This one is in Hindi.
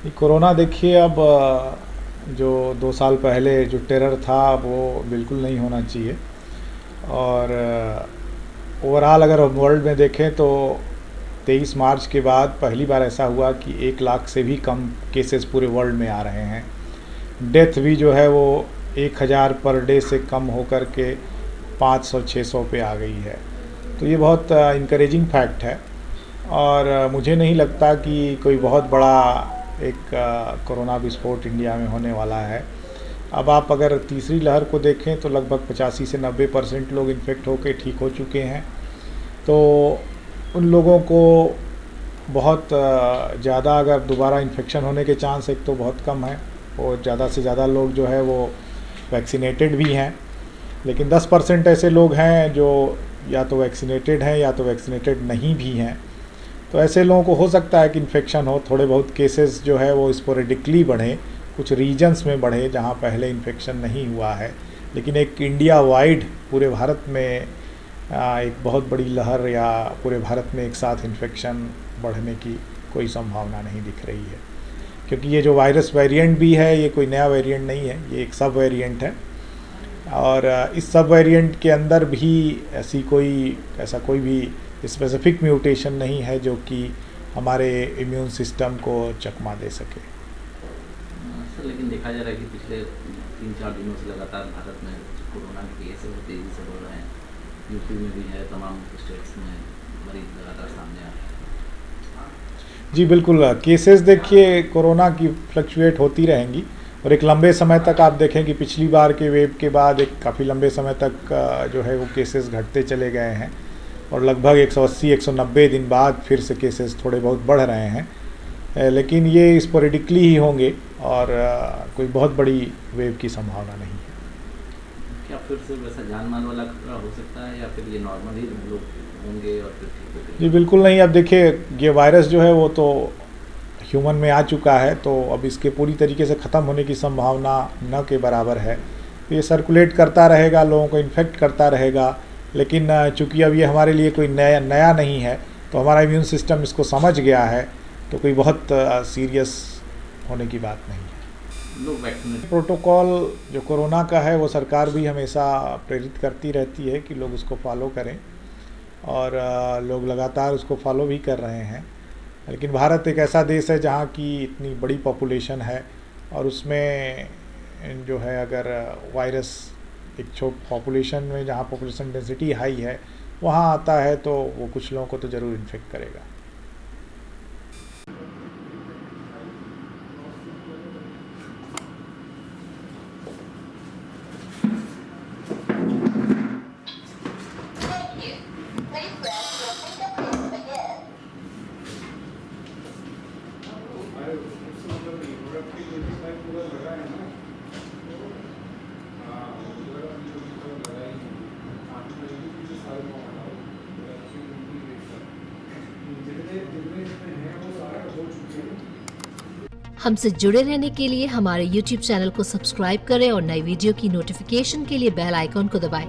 ये कोरोना देखिए अब जो 2 साल पहले जो टेरर था वो बिल्कुल नहीं होना चाहिए। और ओवरऑल अगर वर्ल्ड में देखें तो 23 मार्च के बाद पहली बार ऐसा हुआ कि 1 लाख से भी कम केसेस पूरे वर्ल्ड में आ रहे हैं। डेथ भी जो है वो 1000 पर डे से कम होकर के 500-600 पे आ गई है। तो ये बहुत इनकरेजिंग फैक्ट है। और मुझे नहीं लगता कि कोई बहुत बड़ा एक कोरोना विस्फोट इंडिया में होने वाला है। अब आप अगर तीसरी लहर को देखें तो लगभग 85 से 90% लोग इन्फेक्ट होकर ठीक हो चुके हैं। तो उन लोगों को बहुत ज़्यादा अगर दोबारा इन्फेक्शन होने के चांस एक तो बहुत कम है, और ज़्यादा से ज़्यादा लोग जो है वो वैक्सीनेटेड भी हैं। लेकिन 10% ऐसे लोग हैं जो या तो वैक्सीनेटेड हैं या तो वैक्सीनेटेड नहीं भी हैं। तो ऐसे लोगों को हो सकता है कि इन्फेक्शन हो, थोड़े बहुत केसेस जो है वो स्पोरेडिकली बढ़े, कुछ रीजन्स में बढ़े जहाँ पहले इन्फेक्शन नहीं हुआ है। लेकिन एक इंडिया वाइड पूरे भारत में एक बहुत बड़ी लहर या पूरे भारत में एक साथ इन्फेक्शन बढ़ने की कोई संभावना नहीं दिख रही है, क्योंकि ये जो वायरस वेरिएंट भी है ये कोई नया वेरिएंट नहीं है, ये एक सब वेरिएंट है। और इस सब वेरिएंट के अंदर भी ऐसा कोई भी स्पेसिफिक म्यूटेशन नहीं है जो कि हमारे इम्यून सिस्टम को चकमा दे सके। सर, लेकिन देखा जा रहा है कि पिछले 3-4 दिनों से लगातार भारत में कोरोना के केस तेज़ी से बढ़ रहे हैं। यूपी में भी है, तमाम स्टेट्स में मरीज लगातार सामने आ रहे हैं। जी बिल्कुल, केसेस देखिए कोरोना की फ्लक्चुएट होती रहेंगी, और एक लंबे समय तक आप देखें कि पिछली बार के वेव के बाद एक काफ़ी लंबे समय तक जो है वो केसेस घटते चले गए हैं, और लगभग 180-190 दिन बाद फिर से केसेस थोड़े बहुत बढ़ रहे हैं। लेकिन ये स्पोरेडिकली ही होंगे और कोई बहुत बड़ी वेव की संभावना नहीं है। क्या फिर से वैसा जान माल वाला खतरा हो सकता है, या फिर ये नॉर्मल ही लोग होंगे और फिर ठीक हो जी बिल्कुल नहीं। अब देखिए ये वायरस जो है वो तो ह्यूमन में आ चुका है, तो अब इसके पूरी तरीके से ख़त्म होने की संभावना न के बराबर है। तो ये सर्कुलेट करता रहेगा, लोगों को इन्फेक्ट करता रहेगा। लेकिन चूँकि अब ये हमारे लिए कोई नया नहीं है, तो हमारा इम्यून सिस्टम इसको समझ गया है, तो कोई बहुत सीरियस होने की बात नहीं है। लोग वैक्सीनेट प्रोटोकॉल जो कोरोना का है वो सरकार भी हमेशा प्रेरित करती रहती है कि लोग उसको फॉलो करें, और लोग लगातार उसको फॉलो भी कर रहे हैं। लेकिन भारत एक ऐसा देश है जहाँ की इतनी बड़ी पॉपुलेशन है, और उसमें जो है अगर वायरस एक छोट पॉपुलेशन में जहाँ पॉपुलेशन डेंसिटी हाई है वहाँ आता है तो वो कुछ लोगों को तो ज़रूर इन्फेक्ट करेगा। हमसे जुड़े रहने के लिए हमारे YouTube चैनल को सब्सक्राइब करें और नई वीडियो की नोटिफिकेशन के लिए बेल आइकॉन को दबाएं।